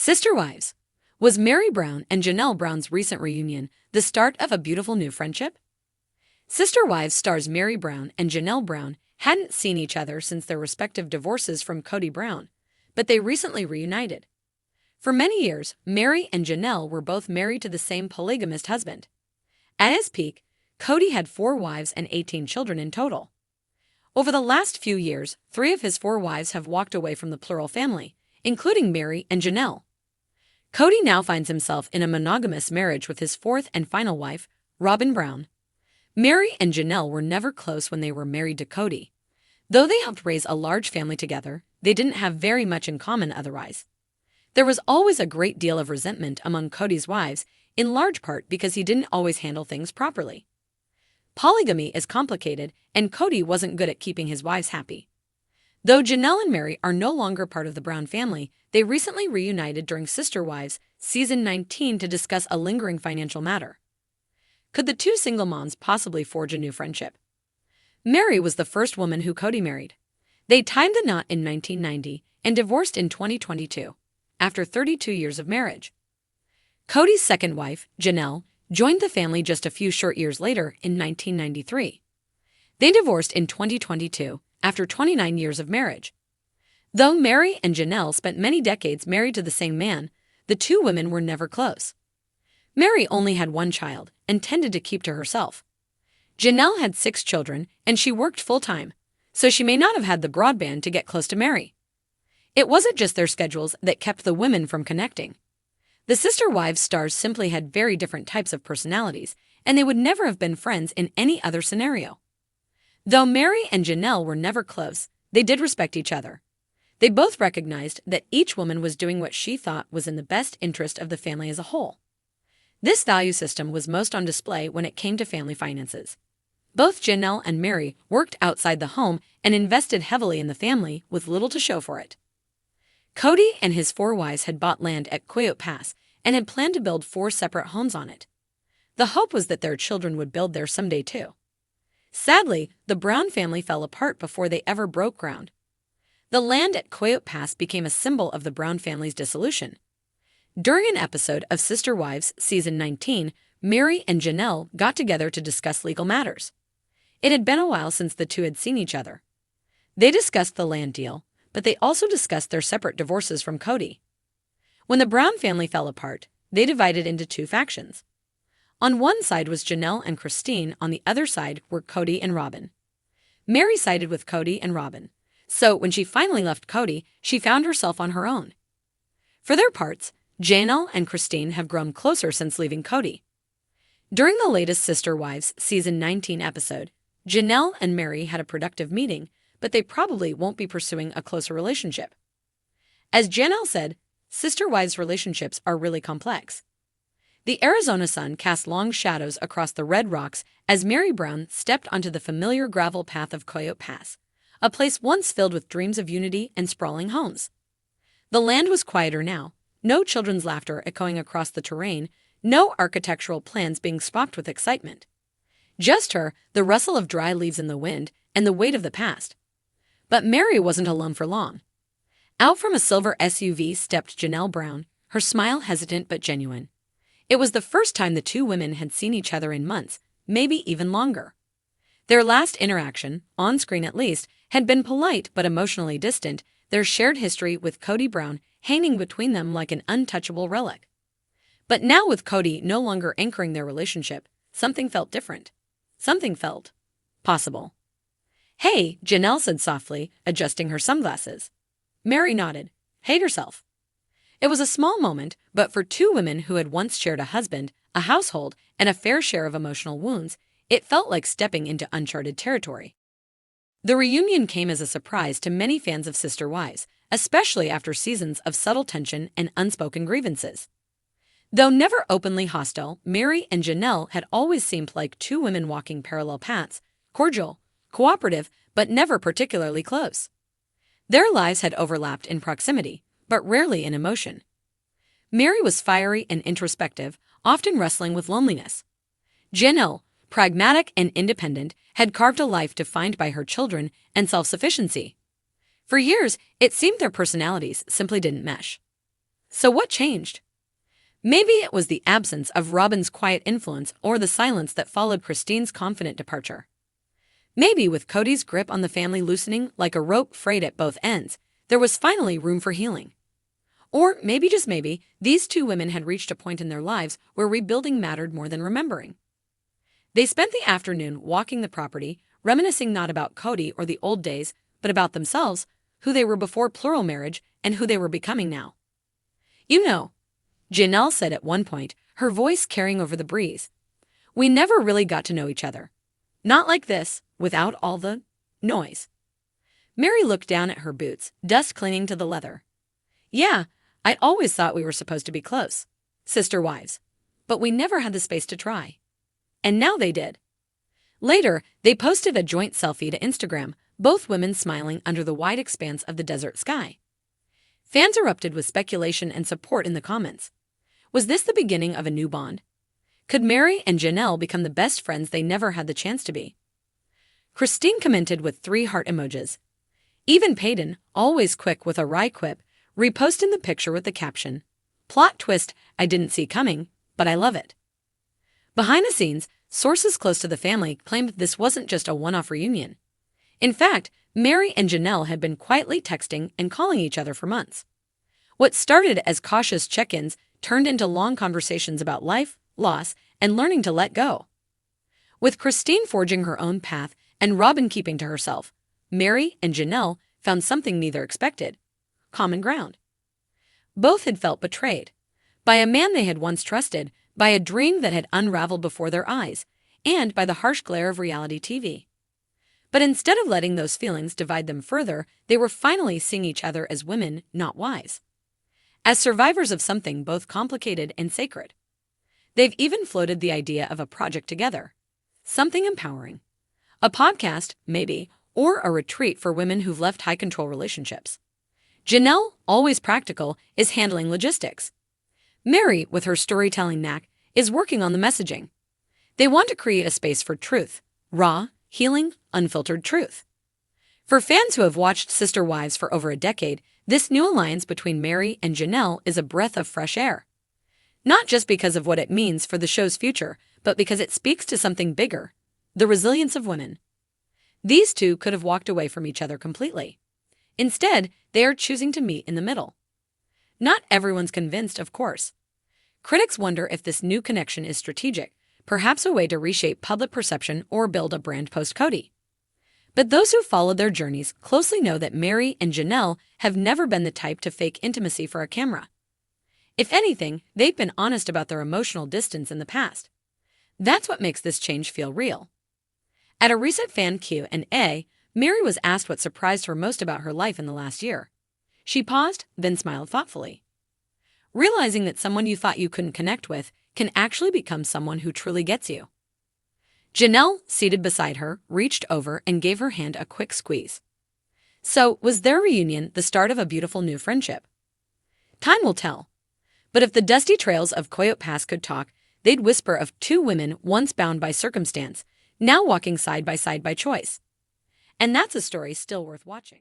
Sister Wives. Was Meri Brown and Janelle Brown's recent reunion the start of a beautiful new friendship? Sister Wives stars Meri Brown and Janelle Brown hadn't seen each other since their respective divorces from Cody Brown, but they recently reunited. For many years, Meri and Janelle were both married to the same polygamist husband. At his peak, Cody had 4 wives and 18 children in total. Over the last few years, 3 of his 4 wives have walked away from the plural family, including Meri and Janelle. Cody now finds himself in a monogamous marriage with his 4th and final wife, Robin Brown. Meri and Janelle were never close when they were married to Cody. Though they helped raise a large family together, they didn't have very much in common otherwise. There was always a great deal of resentment among Cody's wives, in large part because he didn't always handle things properly. Polygamy is complicated, and Cody wasn't good at keeping his wives happy. Though Janelle and Meri are no longer part of the Brown family, they recently reunited during Sister Wives Season 19 to discuss a lingering financial matter. Could the 2 single moms possibly forge a new friendship? Meri was the first woman who Cody married. They tied the knot in 1990 and divorced in 2022, after 32 years of marriage. Cody's second wife, Janelle, joined the family just a few short years later in 1993. They divorced in 2022 after 29 years of marriage. Though Meri and Janelle spent many decades married to the same man, the 2 women were never close. Meri only had 1 child and tended to keep to herself. Janelle had 6 children and she worked full-time, so she may not have had the broadband to get close to Meri. It wasn't just their schedules that kept the women from connecting. The Sister Wives stars simply had very different types of personalities, and they would never have been friends in any other scenario. Though Meri and Janelle were never close, they did respect each other. They both recognized that each woman was doing what she thought was in the best interest of the family as a whole. This value system was most on display when it came to family finances. Both Janelle and Meri worked outside the home and invested heavily in the family with little to show for it. Cody and his 4 wives had bought land at Coyote Pass and had planned to build 4 separate homes on it. The hope was that their children would build there someday too. Sadly, the Brown family fell apart before they ever broke ground. The land at Coyote Pass became a symbol of the Brown family's dissolution. During an episode of Sister Wives Season 19, Meri and Janelle got together to discuss legal matters. It had been a while since the 2 had seen each other. They discussed the land deal, but they also discussed their separate divorces from Cody. When the Brown family fell apart, they divided into 2 factions. On one side was Janelle and Cristin, on the other side were Cody and Robin. Meri sided with Cody and Robin, so when she finally left Cody, she found herself on her own. For their parts, Janelle and Cristin have grown closer since leaving Cody. During the latest Sister Wives Season 19 episode, Janelle and Meri had a productive meeting, but they probably won't be pursuing a closer relationship. As Janelle said, Sister Wives relationships are really complex. The Arizona sun cast long shadows across the red rocks as Meri Brown stepped onto the familiar gravel path of Coyote Pass, a place once filled with dreams of unity and sprawling homes. The land was quieter now, no children's laughter echoing across the terrain, no architectural plans being swapped with excitement. Just her, the rustle of dry leaves in the wind, and the weight of the past. But Meri wasn't alone for long. Out from a silver SUV stepped Janelle Brown, her smile hesitant but genuine. It was the first time the 2 women had seen each other in months, maybe even longer. Their last interaction, on screen at least, had been polite but emotionally distant, their shared history with Cody Brown hanging between them like an untouchable relic. But now with Cody no longer anchoring their relationship, something felt different. Something felt possible. "Hey," Janelle said softly, adjusting her sunglasses. Meri nodded. "Hate herself." It was a small moment, but for 2 women who had once shared a husband, a household, and a fair share of emotional wounds, it felt like stepping into uncharted territory. The reunion came as a surprise to many fans of Sister Wives, especially after seasons of subtle tension and unspoken grievances. Though never openly hostile, Meri and Janelle had always seemed like 2 women walking parallel paths, cordial, cooperative, but never particularly close. Their lives had overlapped in proximity, but rarely in emotion. Meri was fiery and introspective, often wrestling with loneliness. Janelle, pragmatic and independent, had carved a life defined by her children and self-sufficiency. For years, it seemed their personalities simply didn't mesh. So what changed? Maybe it was the absence of Robin's quiet influence or the silence that followed Cristin's confident departure. Maybe with Cody's grip on the family loosening like a rope frayed at both ends, there was finally room for healing. Or maybe, just maybe, these two women had reached a point in their lives where rebuilding mattered more than remembering. They spent the afternoon walking the property, reminiscing not about Cody or the old days, but about themselves, who they were before plural marriage and who they were becoming now. "You know," Janelle said at one point, her voice carrying over the breeze, "we never really got to know each other. Not like this, without all the noise." Meri looked down at her boots, dust clinging to the leather. "Yeah, I always thought we were supposed to be close, sister wives, but we never had the space to try. And now they did." Later, they posted a joint selfie to Instagram, both women smiling under the wide expanse of the desert sky. Fans erupted with speculation and support in the comments. Was this the beginning of a new bond? Could Meri and Janelle become the best friends they never had the chance to be? Cristin commented with 3 heart emojis. Even Peyton, always quick with a wry quip, reposted the picture with the caption, "Plot twist I didn't see coming, but I love it." Behind the scenes, sources close to the family claimed this wasn't just a one-off reunion. In fact, Meri and Janelle had been quietly texting and calling each other for months. What started as cautious check-ins turned into long conversations about life, loss, and learning to let go. With Cristin forging her own path and Robin keeping to herself, Meri and Janelle found something neither expected: common ground. Both had felt betrayed. By a man they had once trusted, by a dream that had unraveled before their eyes, and by the harsh glare of reality TV. But instead of letting those feelings divide them further, they were finally seeing each other as women, not wives. As survivors of something both complicated and sacred. They've even floated the idea of a project together. Something empowering. A podcast, maybe, or a retreat for women who've left high-control relationships. Janelle, always practical, is handling logistics. Meri, with her storytelling knack, is working on the messaging. They want to create a space for truth, raw, healing, unfiltered truth. For fans who have watched Sister Wives for over a decade, this new alliance between Meri and Janelle is a breath of fresh air. Not just because of what it means for the show's future, but because it speaks to something bigger: the resilience of women. These two could have walked away from each other completely. Instead, they are choosing to meet in the middle. Not everyone's convinced, of course. Critics wonder if this new connection is strategic, perhaps a way to reshape public perception or build a brand post-Cody. But those who followed their journeys closely know that Meri and Janelle have never been the type to fake intimacy for a camera. If anything, they've been honest about their emotional distance in the past. That's what makes this change feel real. At a recent fan Q&A, Meri was asked what surprised her most about her life in the last year. She paused, then smiled thoughtfully. Realizing that someone you thought you couldn't connect with can actually become someone who truly gets you. Janelle, seated beside her, reached over and gave her hand a quick squeeze. So, was their reunion the start of a beautiful new friendship? Time will tell. But if the dusty trails of Coyote Pass could talk, they'd whisper of two women once bound by circumstance, now walking side by choice. And that's a story still worth watching.